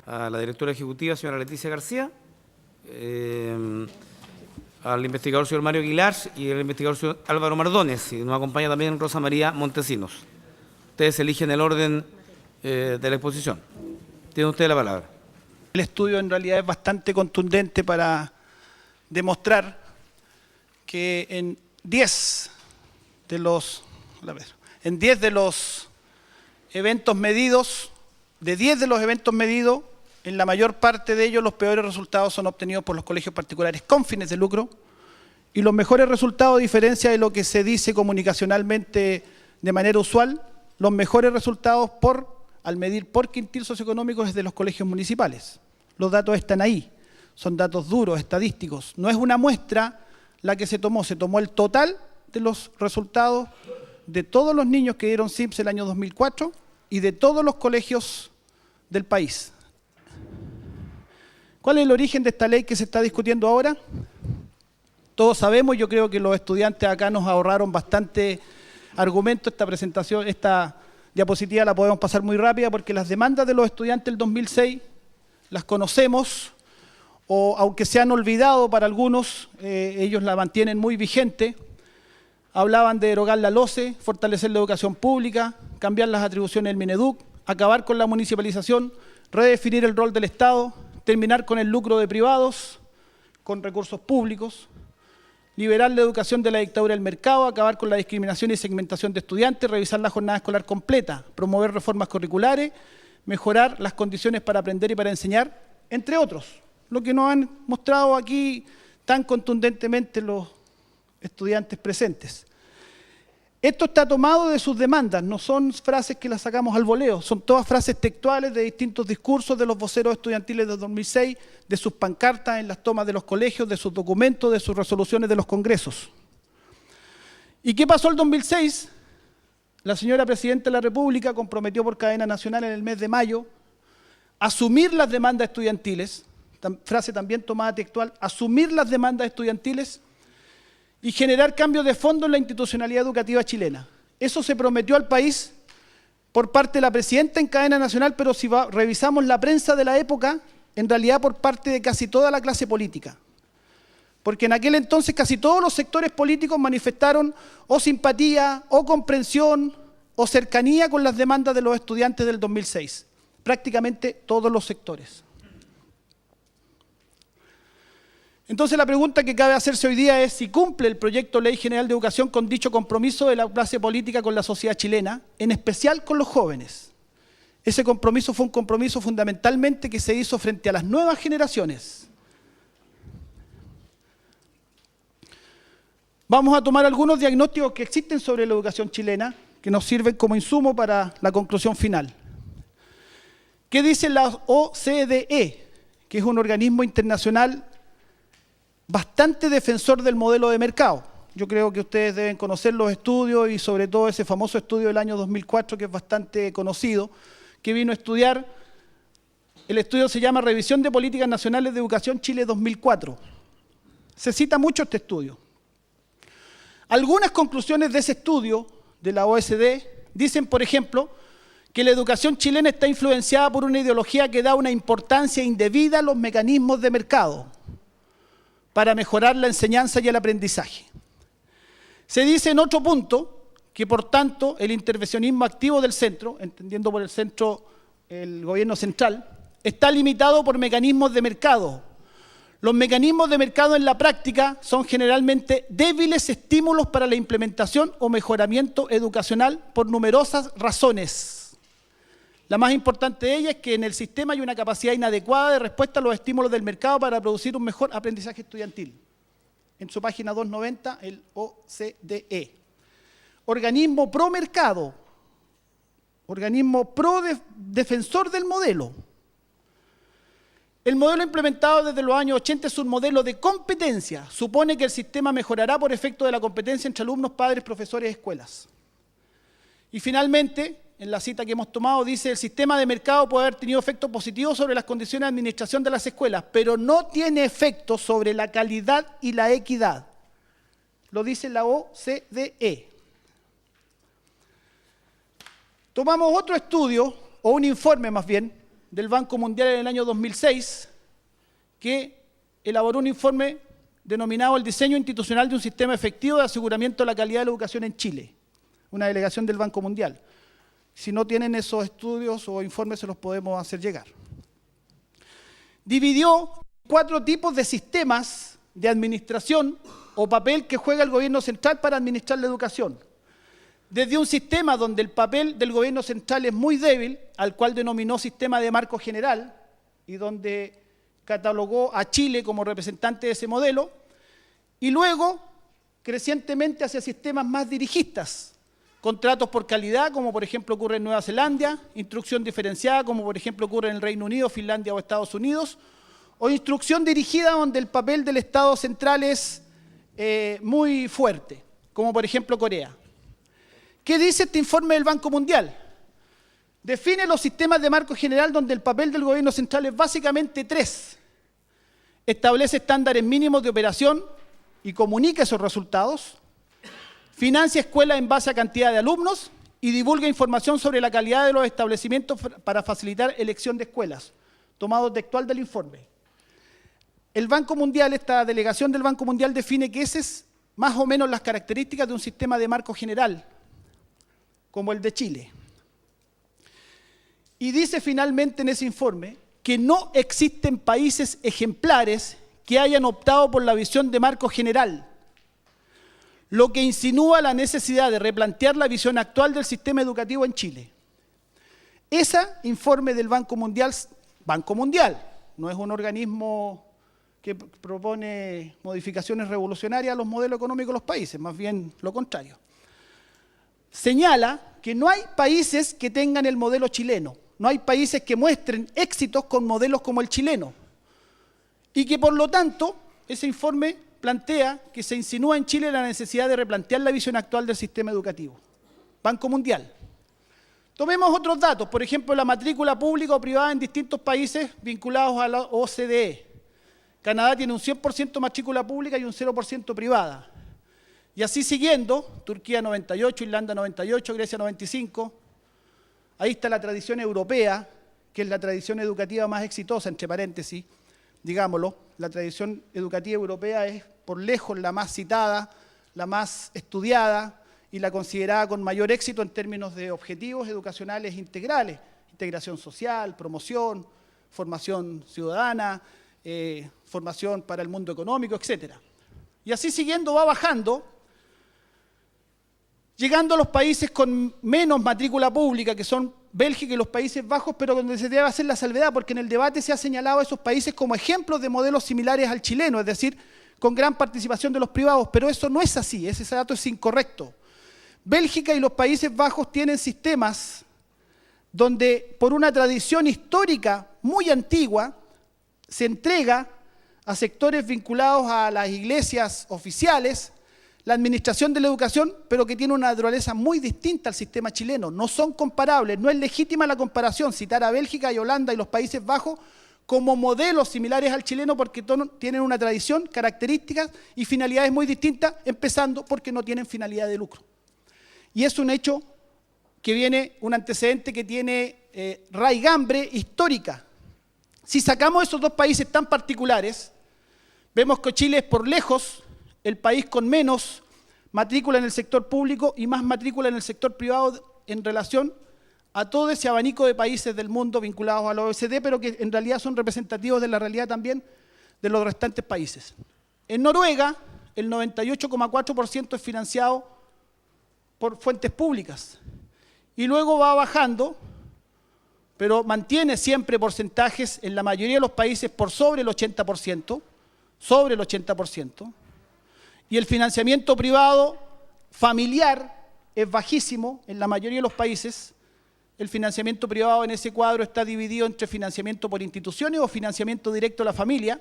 a la directora ejecutiva, señora Leticia García, al investigador señor Mario Aguilar y al investigador señor Álvaro Mardones, y nos acompaña también Rosa María Montesinos. Ustedes eligen el orden de la exposición. Tiene usted la palabra. El estudio en realidad es bastante contundente para demostrar que en 10 de los eventos medidos, en la mayor parte de ellos los peores resultados son obtenidos por los colegios particulares con fines de lucro, y los mejores resultados, a diferencia de lo que se dice comunicacionalmente de manera usual, los mejores resultados al medir por quintil socioeconómico es de los colegios municipales. Los datos están ahí, son datos duros, estadísticos. No es una muestra la que se tomó el total de los resultados de todos los niños que dieron SIMS el año 2004 y de todos los colegios del país. ¿Cuál es el origen de esta ley que se está discutiendo ahora? Todos sabemos, yo creo que los estudiantes acá nos ahorraron bastante argumento. Esta diapositiva la podemos pasar muy rápida porque las demandas de los estudiantes del 2006 las conocemos, o aunque se han olvidado para algunos, ellos la mantienen muy vigente. Hablaban de derogar la LOCE, fortalecer la educación pública, cambiar las atribuciones del Mineduc, acabar con la municipalización, redefinir el rol del Estado, terminar con el lucro de privados, con recursos públicos, liberar la educación de la dictadura del mercado, acabar con la discriminación y segmentación de estudiantes, revisar la jornada escolar completa, promover reformas curriculares, mejorar las condiciones para aprender y para enseñar, entre otros. Lo que nos han mostrado aquí tan contundentemente los estudiantes presentes. Esto está tomado de sus demandas, no son frases que las sacamos al voleo, son todas frases textuales de distintos discursos de los voceros estudiantiles de 2006, de sus pancartas en las tomas de los colegios, de sus documentos, de sus resoluciones de los congresos. ¿Y qué pasó el 2006? La señora Presidenta de la República comprometió por cadena nacional en el mes de mayo asumir las demandas estudiantiles, frase también tomada textual, asumir las demandas estudiantiles y generar cambios de fondo en la institucionalidad educativa chilena. Eso se prometió al país por parte de la Presidenta en cadena nacional, pero si revisamos la prensa de la época, en realidad por parte de casi toda la clase política. Porque en aquel entonces casi todos los sectores políticos manifestaron o simpatía, o comprensión, o cercanía con las demandas de los estudiantes del 2006. Prácticamente todos los sectores. Entonces la pregunta que cabe hacerse hoy día es si cumple el proyecto de Ley General de Educación con dicho compromiso de la clase política con la sociedad chilena, en especial con los jóvenes. Ese compromiso fue un compromiso fundamentalmente que se hizo frente a las nuevas generaciones. Vamos a tomar algunos diagnósticos que existen sobre la educación chilena, que nos sirven como insumo para la conclusión final. ¿Qué dice la OCDE? Que es un organismo internacional bastante defensor del modelo de mercado. Yo creo que ustedes deben conocer los estudios y sobre todo ese famoso estudio del año 2004 que es bastante conocido, que vino a estudiar, el estudio se llama Revisión de Políticas Nacionales de Educación Chile 2004. Se cita mucho este estudio. Algunas conclusiones de ese estudio de la OSD dicen, por ejemplo, que la educación chilena está influenciada por una ideología que da una importancia indebida a los mecanismos de mercado para mejorar la enseñanza y el aprendizaje. Se dice en otro punto que, por tanto, el intervencionismo activo del centro, entendiendo por el centro el gobierno central, está limitado por mecanismos de mercado. Los mecanismos de mercado en la práctica son generalmente débiles estímulos para la implementación o mejoramiento educacional por numerosas razones. La más importante de ellas es que en el sistema hay una capacidad inadecuada de respuesta a los estímulos del mercado para producir un mejor aprendizaje estudiantil. En su página 290, el OCDE. Organismo pro mercado, organismo pro defensor del modelo. El modelo implementado desde los años 80 es un modelo de competencia. Supone que el sistema mejorará por efecto de la competencia entre alumnos, padres, profesores y escuelas. Y finalmente, en la cita que hemos tomado, dice: el sistema de mercado puede haber tenido efectos positivos sobre las condiciones de administración de las escuelas, pero no tiene efectos sobre la calidad y la equidad. Lo dice la OCDE. Tomamos otro estudio, o un informe más bien, del Banco Mundial en el año 2006, que elaboró un informe denominado El diseño institucional de un sistema efectivo de aseguramiento de la calidad de la educación en Chile, una delegación del Banco Mundial. Si no tienen esos estudios o informes, se los podemos hacer llegar. Dividió 4 tipos de sistemas de administración o papel que juega el gobierno central para administrar la educación. Desde un sistema donde el papel del gobierno central es muy débil, al cual denominó sistema de marco general, y donde catalogó a Chile como representante de ese modelo, y luego, crecientemente, hacia sistemas más dirigistas, contratos por calidad, como por ejemplo ocurre en Nueva Zelanda, instrucción diferenciada, como por ejemplo ocurre en el Reino Unido, Finlandia o Estados Unidos, o instrucción dirigida donde el papel del Estado central es muy fuerte, como por ejemplo Corea. ¿Qué dice este informe del Banco Mundial? Define los sistemas de marco general donde el papel del gobierno central es básicamente 3. Establece estándares mínimos de operación y comunica esos resultados. Financia escuelas en base a cantidad de alumnos y divulga información sobre la calidad de los establecimientos para facilitar elección de escuelas. Tomado textual del informe. El Banco Mundial, esta delegación del Banco Mundial define que esas es más o menos las características de un sistema de marco general, como el de Chile. Y dice finalmente en ese informe que no existen países ejemplares que hayan optado por la visión de marco general, lo que insinúa la necesidad de replantear la visión actual del sistema educativo en Chile. Ese informe del Banco Mundial, no es un organismo que propone modificaciones revolucionarias a los modelos económicos de los países, más bien lo contrario. Señala que no hay países que tengan el modelo chileno, no hay países que muestren éxitos con modelos como el chileno, y que por lo tanto ese informe plantea que se insinúa en Chile la necesidad de replantear la visión actual del sistema educativo. Banco Mundial. Tomemos otros datos, por ejemplo, la matrícula pública o privada en distintos países vinculados a la OCDE. Canadá tiene un 100% matrícula pública y un 0% privada. Y así siguiendo, Turquía 98, Irlanda 98, Grecia 95. Ahí está la tradición europea, que es la tradición educativa más exitosa, entre paréntesis, digámoslo. La tradición educativa europea es por lejos la más citada, la más estudiada y la considerada con mayor éxito en términos de objetivos educacionales integrales, integración social, promoción, formación ciudadana, formación para el mundo económico, etc. Y así siguiendo va bajando, llegando a los países con menos matrícula pública, que son Bélgica y los Países Bajos, pero donde se debe hacer la salvedad, porque en el debate se ha señalado a esos países como ejemplos de modelos similares al chileno, es decir, con gran participación de los privados, pero eso no es así, ese dato es incorrecto. Bélgica y los Países Bajos tienen sistemas donde, por una tradición histórica muy antigua, se entrega a sectores vinculados a las iglesias oficiales la administración de la educación, pero que tiene una naturaleza muy distinta al sistema chileno. No son comparables, no es legítima la comparación, citar a Bélgica y Holanda y los Países Bajos como modelos similares al chileno porque tienen una tradición, características y finalidades muy distintas, empezando porque no tienen finalidad de lucro. Y es un hecho que viene, un antecedente que tiene raigambre histórica. Si sacamos esos dos países tan particulares, vemos que Chile es por lejos el país con menos matrícula en el sector público y más matrícula en el sector privado en relación a todo ese abanico de países del mundo vinculados a la OECD, pero que en realidad son representativos de la realidad también de los restantes países. En Noruega, el 98,4% es financiado por fuentes públicas y luego va bajando, pero mantiene siempre porcentajes en la mayoría de los países por sobre el 80%, y el financiamiento privado familiar es bajísimo en la mayoría de los países. El financiamiento privado en ese cuadro está dividido entre financiamiento por instituciones o financiamiento directo a la familia.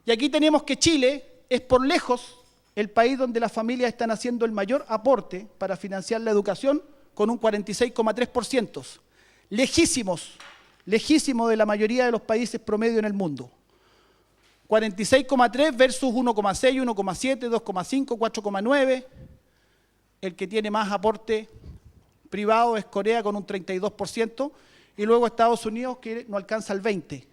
Y aquí tenemos que Chile es por lejos el país donde las familias están haciendo el mayor aporte para financiar la educación con un 46,3%. Lejísimo de la mayoría de los países promedio en el mundo. 46,3 versus 1,6, 1,7, 2,5, 4,9. El que tiene más aporte privado es Corea con un 32%, y luego Estados Unidos, que no alcanza el 20%.